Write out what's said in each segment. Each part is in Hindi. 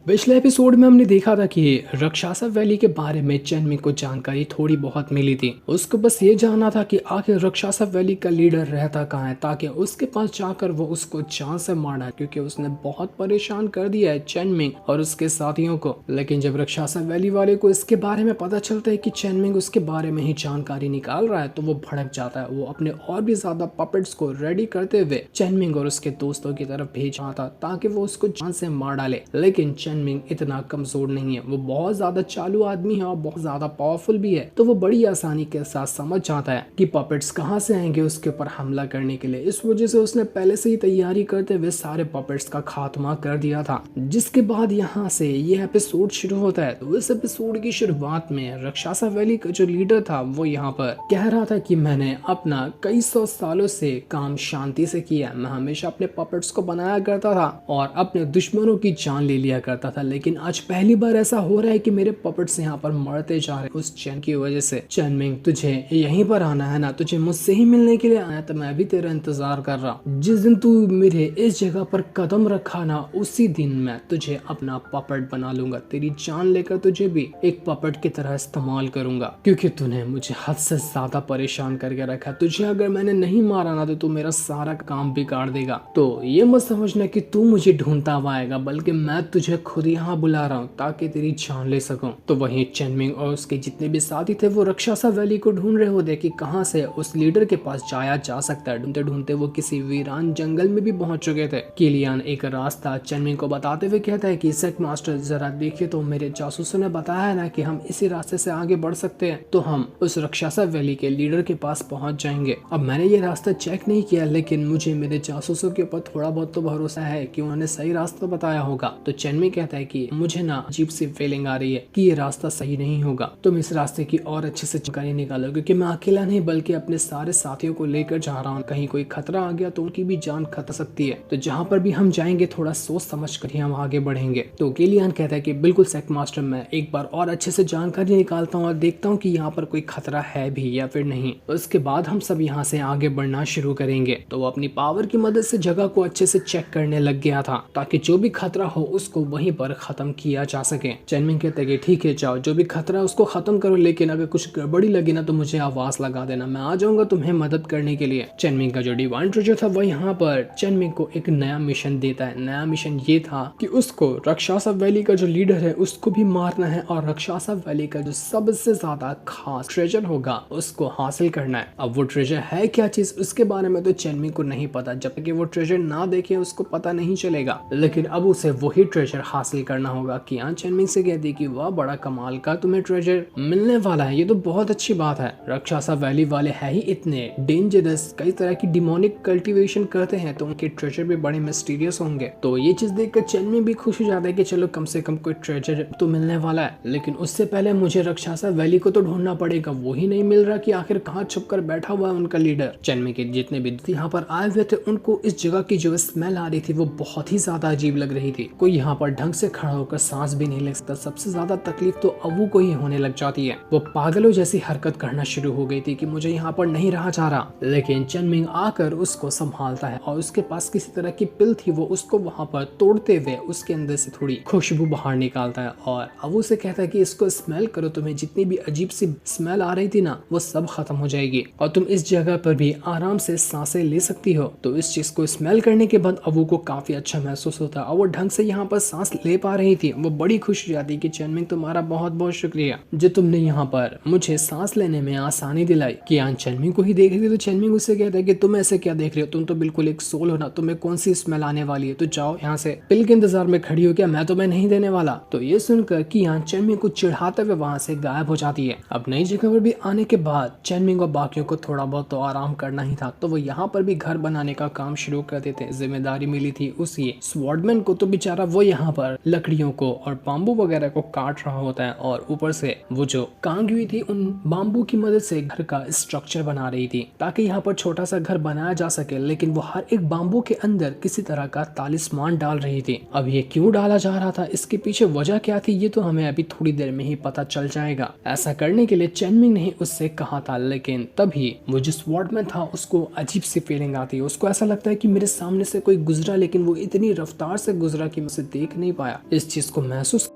पिछले एपिसोड में हमने देखा था कि रक्षासा वैली के बारे में चेनमिंग को जानकारी थोड़ी बहुत मिली थी। उसको बस ये जानना था कि आखिर रक्षासा वैली का लीडर रहता कहाँ है, ताकि उसके पास जाकर वो उसको जान से मारना, क्योंकि उसने बहुत परेशान कर दिया है चेनमिंग और उसके साथियों को। लेकिन जब रक्षासा वैली वाले को इसके बारे में पता चलता है कि चेनमिंग उसके बारे में ही जानकारी निकाल रहा है, तो वो भड़क जाता है। वो अपने और भी ज्यादा पपेट्स को रेडी करते हुए चेनमिंग और उसके दोस्तों की तरफ भेज रहा था ताकि वो उसको जान से मार डाले। लेकिन चेनमिंग इतना कमजोर नहीं है, वो बहुत ज्यादा चालू आदमी है और बहुत ज्यादा पावरफुल भी है। तो वो बड़ी आसानी के साथ समझ जाता है कि पपेट्स कहां से आएंगे उसके ऊपर हमला करने के लिए। इस वजह से उसने पहले से ही तैयारी करते हुए सारे पपेट्स का खात्मा कर दिया था। जिसके बाद यहाँ से ये एपिसोड शुरू होता है। तो इस एपिसोड की शुरुआत में रक्षासा वैली का जो लीडर था वो यहाँ पर कह रहा था कि मैंने अपना कई सौ सालों से काम शांति से किया। मैं हमेशा अपने पपेट्स को बनाया करता था और अपने दुश्मनों की जान ले लिया करता था, लेकिन आज पहली बार ऐसा हो रहा है कि मेरे पपेट्स यहाँ पर मरते जा रहे हैं उस चैन की वजह से। चेनमिंग, तुझे यहीं पर आना है ना? तुझे मुझसे ही मिलने के लिए आया, तो मैं भी तेरा इंतजार कर रहा हूँ। जिस दिन तू मेरे इस जगह पर कदम रखा ना, उसी दिन मैं तुझे अपना पपेट बना लूंगा। तेरी जान लेकर तुझे भी एक पपेट की तरह इस्तेमाल करूंगा, क्योंकि तूने मुझे हद से ज्यादा परेशान करके रखा। तुझे अगर मैंने नहीं मारा ना, तो तू मेरा सारा काम बिगाड़ देगा। तो ये मत समझना कि तू मुझे ढूंढता हुआ आएगा, बल्कि मैं तुझे खुद यहाँ बुला रहा हूँ ताकि तेरी जान ले सकूं। तो वहीं चेनमिंग और उसके जितने भी साथी थे वो रक्षासा वैली को ढूंढ रहे होते कि कहाँ से उस लीडर के पास जाया जा सकता है। ढूंढते ढूंढते वो किसी वीरान जंगल में भी पहुंच चुके थे। किलियन एक रास्ता चेनमिंग को बताते हुए कहता है कि सेक मास्टर, जरा देखिए, तो मेरे जासूसों ने बताया है ना कि हम इसी रास्ते से आगे बढ़ सकते हैं, तो हम उस रक्षासा वैली के लीडर के पास पहुंच जाएंगे। अब मैंने ये रास्ता चेक नहीं किया, लेकिन मुझे मेरे जासूसों के ऊपर थोड़ा बहुत तो भरोसा है कि उन्होंने सही रास्ता बताया होगा। तो चेनमिंग कहता है कि मुझे ना अजीब सी फीलिंग आ रही है कि ये रास्ता सही नहीं होगा। तुम इस रास्ते की और अच्छे से जानकारी निकालो, क्योंकि मैं अकेला नहीं बल्कि अपने सारे साथियों को लेकर जा रहा हूँ। कहीं कोई खतरा आ गया तो उनकी भी जान खतरा सकती है। तो जहाँ पर भी हम जाएंगे थोड़ा सोच समझ कर ही हम आगे बढ़ेंगे। तो किलियन कहता है कि बिल्कुल सेक मास्टर, मैं एक बार और अच्छे से जानकारी निकालता हूँ और देखता हूँ कि यहाँ पर कोई खतरा है भी या फिर नहीं। उसके बाद हम सब यहाँ से आगे बढ़ना शुरू करेंगे। तो वो अपनी पावर की मदद से जगह को अच्छे से चेक करने लग गया था ताकि जो भी खतरा हो उसको वहीं पर खत्म किया जा सके। चेनमिंग कहते हैं कि ठीक है, जाओ, जो भी खतरा है उसको खत्म करो, लेकिन अगर कुछ गड़बड़ी लगी ना तो मुझे आवाज लगा देना, मैं आ जाऊंगा तुम्हें मदद करने के लिए। चेनमिंग का जो डिवाइन ट्रेजर था वो यहाँ पर चेनमिंग को एक नया मिशन देता है। नया मिशन ये था कि उसको रक्षासा वैली का जो लीडर है उसको भी मारना है और रक्षासा वैली का जो सबसे ज्यादा खास ट्रेजर होगा उसको हासिल करना है। अब वो ट्रेजर है क्या चीज, उसके बारे में तो चेनमिंग को नहीं पता। जब तक वो ट्रेजर ना देखे उसको पता नहीं चलेगा, लेकिन अब उसे वही ट्रेजर हासिल करना होगा। कियान चेनमिंग से कहती कि वाह, बड़ा कमाल का तुम्हें ट्रेजर मिलने वाला है, ये तो बहुत अच्छी बात है। रक्षासा वैली वाले है ही इतने डेंजरस, कई तरह की डिमोनिक कल्टीवेशन करते हैं, तो उनके ट्रेजर भी बड़े मिस्टीरियस होंगे। तो ये चीज देखकर चेनमिंग भी खुश हो जाता है कि चलो कम से कम कोई ट्रेजर तो मिलने वाला है। लेकिन उससे पहले मुझे रक्षासा वैली को तो ढूंढना पड़ेगा। वो ही नहीं मिल रहा कि आखिर कहाँ छुप कर बैठा हुआ है उनका लीडर। चेनमिंग के जितने भी यहाँ पर आए हुए थे उनको इस जगह की जो स्मेल आ रही थी वो बहुत ही ज्यादा अजीब लग रही थी। कोई यहाँ पर ढंग से खड़ा होकर सांस भी नहीं ले सकता। सबसे ज्यादा तकलीफ तो अवू को ही होने लग जाती है। वो पागलों जैसी हरकत करना शुरू हो गई थी कि मुझे यहाँ पर नहीं रहा जा रहा। लेकिन चेनमिंग आकर उसको संभालता है और उसके पास किसी तरह की पिल थी, वो उसको वहाँ पर तोड़ते हुए उसके अंदर से थोड़ी खुशबू बाहर निकालता है और अवू से कहता है कि इसको स्मेल करो, तुम्हें जितनी भी अजीब सी स्मेल आ रही थी ना वो सब खत्म हो जाएगी और तुम इस जगह पर भी आराम से सांसें ले सकती हो। तो इस चीज को स्मेल करने के बाद अवू को काफी अच्छा महसूस होता है और वो ढंग से यहाँ पर सांस ले पा रही थी। वो बड़ी खुश हो जाती कि चेनमिंग, तुम्हारा बहुत बहुत शुक्रिया जो तुमने यहाँ पर मुझे सांस लेने में आसानी दिलाई। कियान चेनमिंग को ही देख रही थी तो चेनमिंग उससे कहता है कि तुम ऐसे क्या देख रहे हो, तुम तो बिल्कुल एक सोल हो ना, तुम्हें कौन सी स्मेल आने वाली है, तो जाओ यहाँ से। पिल के इंतजार में खड़ी हो क्या, मैं तुम्हें नहीं देने वाला। तो ये सुनकर कियान चेनमिंग को चिढ़ाते हुए वहाँ से गायब हो जाती है। अब नई जगह पर भी आने के बाद चेनमिंग और बाकियों को थोड़ा बहुत तो आराम करना ही था, तो वो यहाँ पर भी घर बनाने का काम शुरू कर देते। जिम्मेदारी मिली थी उसी स्वॉर्डमैन को, तो बेचारा वो यहाँ पर लकड़ियों को और बाम्बू वगैरह को काट रहा होता है और ऊपर से वो जो कांग हुई थी उन बाम्बू की मदद से घर का स्ट्रक्चर बना रही थी ताकि यहाँ पर छोटा सा घर बनाया जा सके। लेकिन वो हर एक बाम्बू के अंदर किसी तरह का तालिस्मान डाल रही थी। अब ये क्यों डाला जा रहा था, इसके पीछे वजह क्या थी, ये तो हमें अभी थोड़ी देर में ही पता चल जाएगा। ऐसा करने के लिए चेनमिंग ने उससे कहा था, लेकिन तभी वो जो स्वॉर्डमैन था उसको अजीब सी फीलिंग आती है। उसको ऐसा लगता है कि मेरे सामने से कोई गुजरा, लेकिन वो इतनी रफ्तार से गुजरा कि मैं उसे देख नहीं नहीं पाया। इस चीज को महसूस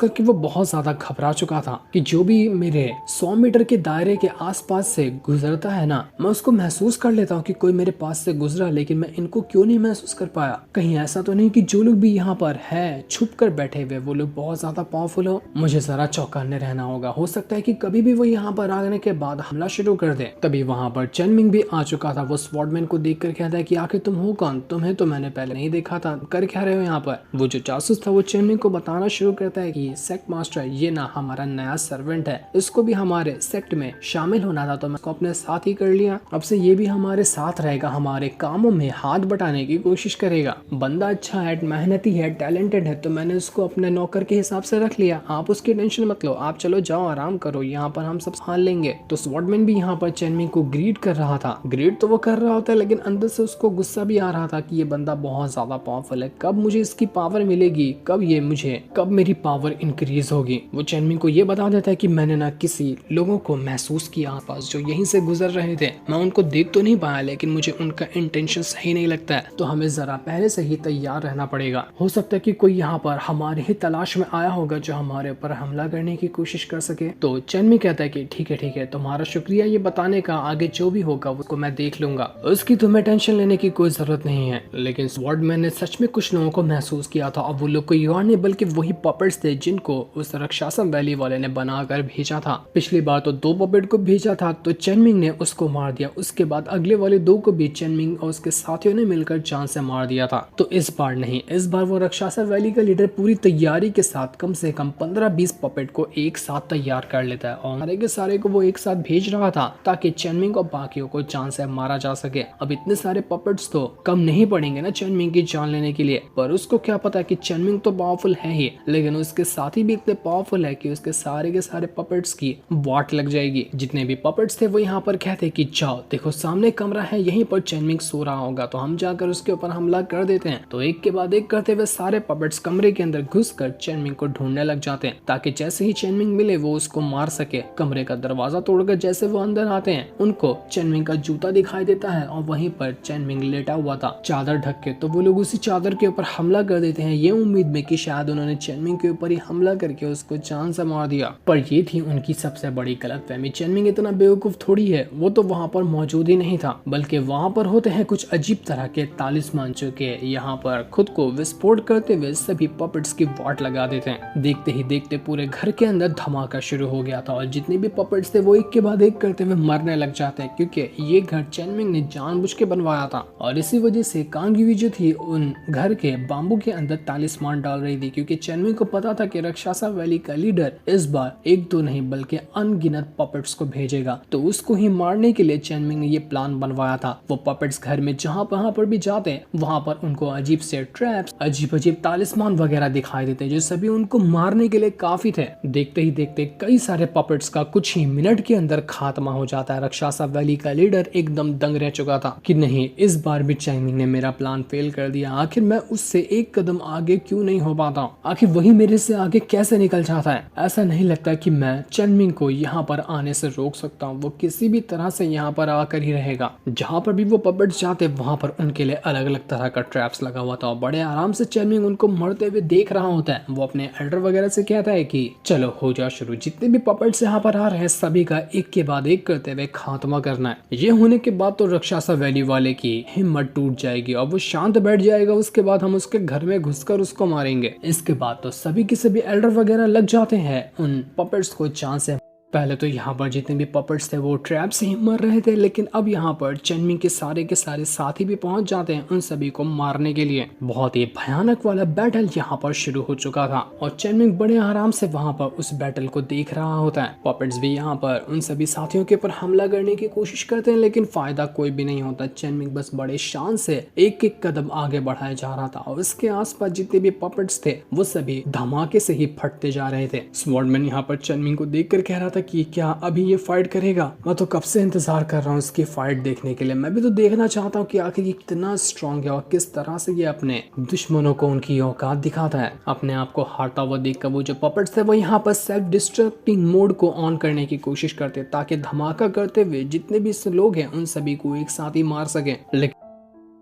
करके वो बहुत ज्यादा घबरा चुका था कि जो भी मेरे 100 मीटर के दायरे के आसपास से गुजरता है ना, मैं उसको महसूस कर लेता हूँ कि कोई मेरे पास से गुजरा, लेकिन मैं इनको क्यों नहीं महसूस कर पाया। कहीं ऐसा तो नहीं कि जो लोग भी यहाँ पर है छुप कर बैठे हुए वो लोग बहुत ज्यादा पावरफुल हो। मुझे जरा चौकन्ने रहना होगा। हो सकता है कि कभी भी वो यहाँ पर आने के बाद हमला शुरू कर दे। तभी वहाँ पर चेनमिंग भी आ चुका था। वो स्वॉर्डमैन को देख कर कहता है कि आखिर तुम हो कौन? तुम्हें तो मैंने पहले नहीं देखा था, कर क्या रहे हो यहाँ पर? वो जो जासूस था वो चेनमिंग को बताना शुरू करता है कि सेक्ट मास्टर ये ना हमारा नया सर्वेंट है, इसको भी हमारे सेक्ट में शामिल होना था तो मैं इसको अपने साथ ही कर लिया। अब से ये भी हमारे साथ रहेगा, हमारे कामों में हाथ बटाने की कोशिश करेगा। बंदा अच्छा है, मेहनती है, टैलेंटेड है, तो मैंने उसको अपने नौकर के हिसाब से रख लिया। आप उसकी टेंशन मत लो, आप चलो जाओ आराम करो, यहाँ पर हम सब संभाल लेंगे। तो स्वॉर्डमैन भी यहाँ पर चेनमिंग को ग्रीट कर रहा था। ग्रीट तो वो कर रहा होता है, लेकिन अंदर से उसको गुस्सा भी आ रहा था कि ये बंदा बहुत ज्यादा पावरफुल है। कब मुझे इसकी पावर मिलेगी? कब मेरी पावर इंक्रीज होगी? वो चेनमिंग को ये बता देता है कि मैंने ना किसी लोगों को महसूस किया आसपास जो यहीं से गुजर रहे थे। मैं उनको देख तो नहीं पाया, लेकिन मुझे उनका इंटेंशन सही नहीं लगता है, तो हमें जरा पहले से ही तैयार रहना पड़ेगा। हो सकता है कि कोई यहाँ पर हमारी ही तलाश में आया होगा जो हमारे ऊपर हमला करने की कोशिश कर सके। तो चेनमिंग कहता है कि ठीक है, तुम्हारा शुक्रिया ये बताने का, आगे जो भी होगा उसको मैं देख लूंगा, उसकी तुम्हें टेंशन लेने की कोई जरूरत नहीं है। लेकिन स्वॉर्डमैन ने सच में कुछ लोगों को महसूस किया था। अब वो लोग कोई और नहीं बल्कि वही पपेट्स थे जिनको उस रक्षासम वैली वाले ने बनाकर भेजा था। पिछली बार तो 2 पपेट को भेजा था तो चेनमिंग ने उसको मार दिया, उसके बाद अगले वाले 2 को भी चेनमिंग और उसके साथियों ने मिलकर जान से मार दिया था। तो इस बार नहीं, इस बार वो रक्षासा वैली का लीडर पूरी तैयारी के साथ कम से कम 15-20 पपेट को एक साथ तैयार कर लेता है और सारे के सारे को वो एक साथ भेज रहा था ताकि चेनमिंग और बाकियों को जान से मारा जा सके। अब इतने सारे पपेट्स तो कम नहीं पड़ेंगे ना चेनमिंग की जान लेने के लिए, पर उसको क्या पता कि चेनमिंग तो पावरफुल है ही, लेकिन उसके साथी भी इतने पावरफुल है कि उसके सारे के सारे पपेट्स की वाट लग जाएगी। जितने भी पपेट्स थे वो यहाँ पर कहते कि जाओ देखो सामने कमरा है, यहीं पर चेनमिंग सो रहा होगा, तो हम जाकर उसके ऊपर हमला कर देते हैं। तो एक के बाद एक करते हुए सारे पपेट्स कमरे के अंदर घुसकर चेनमिंग को ढूंढने लग जाते हैं ताकि जैसे ही चेनमिंग मिले वो उसको मार सके। कमरे का दरवाजा तोड़कर जैसे वो अंदर आते हैं उनको चेनमिंग का जूता दिखाई देता है और वहीं पर चेनमिंग लेटा हुआ था चादर ढक के। तो वो लोग उसी चादर के ऊपर हमला कर देते हैं ये उम्मीद में कि शायद उन्होंने चेनमिंग के ऊपर ही हमला करके उसको जान से मार दिया, पर ये थी उनकी सबसे बड़ी गलतफहमी। चेनमिंग इतना बेवकूफ थोड़ी है, वो तो वहाँ पर मौजूद ही नहीं था, बल्कि वहाँ पर होते हैं कुछ अजीब तरह के तालिस्मान जो के यहाँ पर खुद को विस्फोट करते हुए सभी पपेट्स की वाट लगा देते हैं। देखते ही देखते पूरे घर के अंदर धमाका शुरू हो गया था और जितने भी पपेट्स थे वो एक के बाद एक करते हुए मरने लग जाते हैं, क्योंकि ये घर चेनमिंग ने जानबूझ के बनवाया था और इसी वजह से कांगयुई जो थी उन घर के बाम्बू के अंदर तालिस्मान डाल रही थी, क्योंकि चेनमिंग को पता था कि रक्षासा वैली का लीडर इस बार 1-2 नहीं बल्कि अनगिनत पपेट्स को भेजेगा। तो उसको ही मारने के लिए चेनमिंग ने ये प्लान बनवाया था। वो पपेट्स घर में जहाँ पर भी जाते हैं वहाँ पर उनको अजीब से ट्रैप्स, अजीब तालिस्मान वगैरह दिखाई देते हैं जो सभी उनको मारने के लिए काफी थे। देखते ही देखते कई सारे पपेट्स का कुछ ही मिनट के अंदर खात्मा हो जाता है। रक्षासा वैली का लीडर एकदम दंग रह चुका था कि नहीं, इस बार भी चेनमिंग ने मेरा प्लान फेल कर दिया। आखिर मैं उससे एक कदम आगे क्यों नहीं हो पाता? आखिर वही मेरे से आगे कैसे निकल जाता है? ऐसा नहीं लगता कि मैं चेनमिंग को यहाँ पर आने से रोक सकता हूँ। वो किसी भी तरह से यहाँ पर आकर ही रहेगा। जहाँ पर भी वो पपेट्स जाते वहाँ पर उनके लिए अलग अलग तरह का ट्रैप्स लगा हुआ था और बड़े आराम से चेनमिंग उनको मरते हुए देख रहा होता है। वो अपने एल्डर वगैरह से कहता है कि चलो हो जाओ शुरू, जितने भी पपेट्स यहाँ पर आ रहे हैं सभी का एक के बाद एक करते हुए खात्मा करना है। ये होने के बाद तो रक्षासा वैली वाले की हिम्मत टूट जाएगी और वो शांत बैठ जाएगा। उसके बाद हम उसके घर में घुसकर उसको मारेंगे। इसके बाद तो सभी के सभी एल्डर वगैरह लग जाते हैं उन पपेट्स को जान से। पहले तो यहाँ पर जितने भी पपेट्स थे वो ट्रैप से ही मर रहे थे, लेकिन अब यहाँ पर चेनमिंग के सारे साथी भी पहुंच जाते हैं उन सभी को मारने के लिए। बहुत ही भयानक वाला बैटल यहाँ पर शुरू हो चुका था और चेनमिंग बड़े आराम से वहाँ पर उस बैटल को देख रहा होता है। पपेट्स भी यहाँ पर उन सभी साथियों के ऊपर हमला करने की कोशिश करते हैं, लेकिन फायदा कोई भी नहीं होता। चेनमिंग बस बड़े शान से एक एक कदम आगे बढ़ाया जा रहा था और उसके आसपास जितने भी पपेट्स थे वो सभी धमाके से ही फटते जा रहे थे। स्वॉर्डमैन यहाँ पर चेनमिंग को देखकर कह रहा था कि क्या अभी ये फाइट करेगा? मैं तो कब से इंतजार कर रहा हूँ इसकी फाइट देखने के लिए। मैं भी तो देखना चाहता हूँ कि आखिर ये कितना स्ट्रांग है और किस तरह से ये अपने दुश्मनों को उनकी औकात दिखाता है। अपने आप को हारता हुआ देखकर वो जो पपेट्स थे वो यहाँ पर सेल्फ डिस्ट्रक्टिंग मोड को ऑन करने की कोशिश करते ताकि धमाका करते हुए जितने भी लोग हैं उन सभी को एक साथ ही मार सके।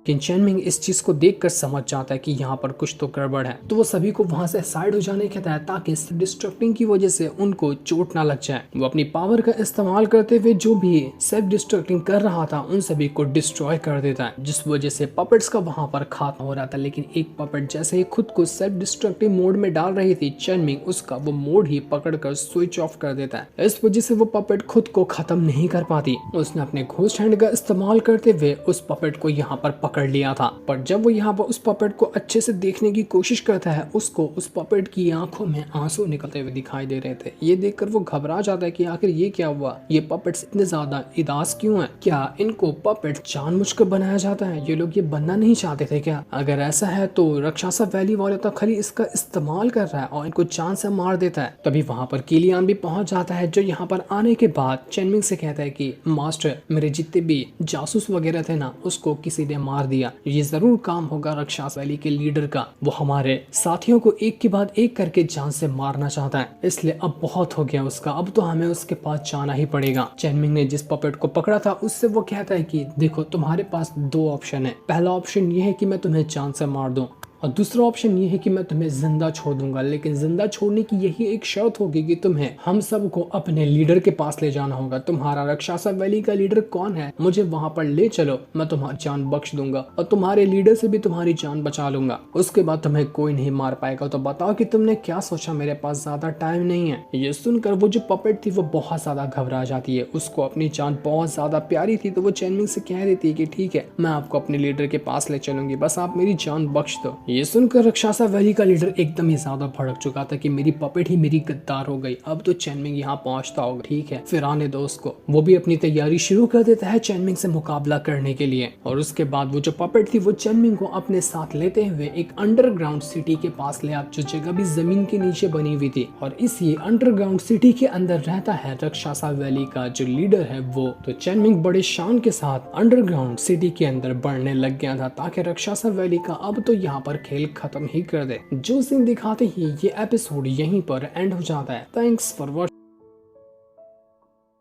लेकिन चेनमिंग इस चीज को देखकर समझ जाता है कि यहाँ पर कुछ तो गड़बड़ है, तो वो सभी को वहां से साइड हो जाने कहता है ताकि डिस्ट्रक्टिंग की वजह से उनको चोट ना लग जाए। वो अपनी पावर का इस्तेमाल करते हुए जो भी सेल्फ डिस्ट्रक्टिंग कर रहा था उन सभी को डिस्ट्रॉय कर देता है, जिस वजह से पपेट्स का वहां पर खात्मा हो रहा था। लेकिन एक पपेट जैसे ही खुद को सेल्फ डिस्ट्रक्टिव मोड में डाल रही थी, चेनमिंग उसका वो मोड ही पकड़कर स्विच ऑफ कर देता है। इस वजह से वो पपेट खुद को खत्म नहीं कर पाती। उसने अपने घोस्ट हैंड का इस्तेमाल करते हुए उस पपेट को यहाँ पर पकड़ लिया था, पर जब वो यहाँ पर उस पपेट को अच्छे से देखने की कोशिश करता है, उसको उस पपेट की आंखों में आंसू निकलते हुए दिखाई दे रहे थे। ये देखकर वो घबरा जाता है कि आखिर ये क्या हुआ, ये पपेट्स इतने ज्यादा उदास क्यों हैं? क्या इनको पपेट जानबूझकर बनाया जाता है? ये लोग ये बनना नहीं चाहते थे क्या? अगर ऐसा है तो राक्षसा वैली वाले तो खाली इसका इस्तेमाल कर रहा है और इनको जान से मार देता है। तभी वहाँ पर किलियान भी पहुंच जाता है, जो यहाँ पर आने के बाद चेनमिंग से कहता है कि मास्टर, मेरे जितने भी जासूस वगैरह थे ना, उसको किसी ने मार दिया। ये जरूर काम होगा राक्षस वैली के लीडर का। वो हमारे साथियों को एक के बाद एक करके जान से मारना चाहता है, इसलिए अब बहुत हो गया उसका, अब तो हमें उसके पास जाना ही पड़ेगा। चेनमिंग ने जिस पपेट को पकड़ा था उससे वो कहता है कि देखो, तुम्हारे पास दो ऑप्शन है। पहला ऑप्शन ये है कि मैं तुम्हें जान से मार दूं, और दूसरा ऑप्शन ये है कि मैं तुम्हें जिंदा छोड़ दूंगा। लेकिन जिंदा छोड़ने की यही एक शर्त होगी कि तुम्हें हम सबको अपने लीडर के पास ले जाना होगा। तुम्हारा राक्षसा वैली का लीडर कौन है, मुझे वहां पर ले चलो, मैं तुम्हारी जान बख्श दूंगा और तुम्हारे लीडर से भी तुम्हारी जान बचा लूंगा। उसके बाद तुम्हें कोई नहीं मार पाएगा। तो बताओ कि तुमने क्या सोचा, मेरे पास ज्यादा टाइम नहीं है। ये सुनकर वो जो पपेट थी वो बहुत ज्यादा घबरा जाती है। उसको अपनी जान बहुत ज्यादा प्यारी थी, तो वो चेनमिंग से कह देती है कि ठीक है, मैं आपको अपने लीडर के पास ले चलूंगी, बस आप मेरी जान बख्श दो। ये सुनकर राक्षसा वैली का लीडर एकदम ही ज्यादा भड़क चुका था कि मेरी पपेट ही मेरी गद्दार हो गई, अब तो चेनमिंग यहाँ पहुंचता होगा। ठीक है, फिर आने दो उसको। वो भी अपनी तैयारी शुरू कर देता है चेनमिंग से मुकाबला करने के लिए। और उसके बाद वो जो पपेट थी वो चेनमिंग को अपने साथ लेते हुए एक अंडरग्राउंड सिटी के पास ले आप, जो जगह भी जमीन के नीचे बनी हुई थी। और इसी अंडरग्राउंड सिटी के अंदर रहता है राक्षसा वैली का जो लीडर है वो। तो चेनमिंग बड़े शान के साथ अंडरग्राउंड सिटी के अंदर बढ़ने लग गया था ताकि राक्षसा वैली का अब तो यहाँ पर खेल खत्म ही कर दे। जो सीन दिखाते ही ये एपिसोड यहीं पर एंड हो जाता है। Thanks for watching.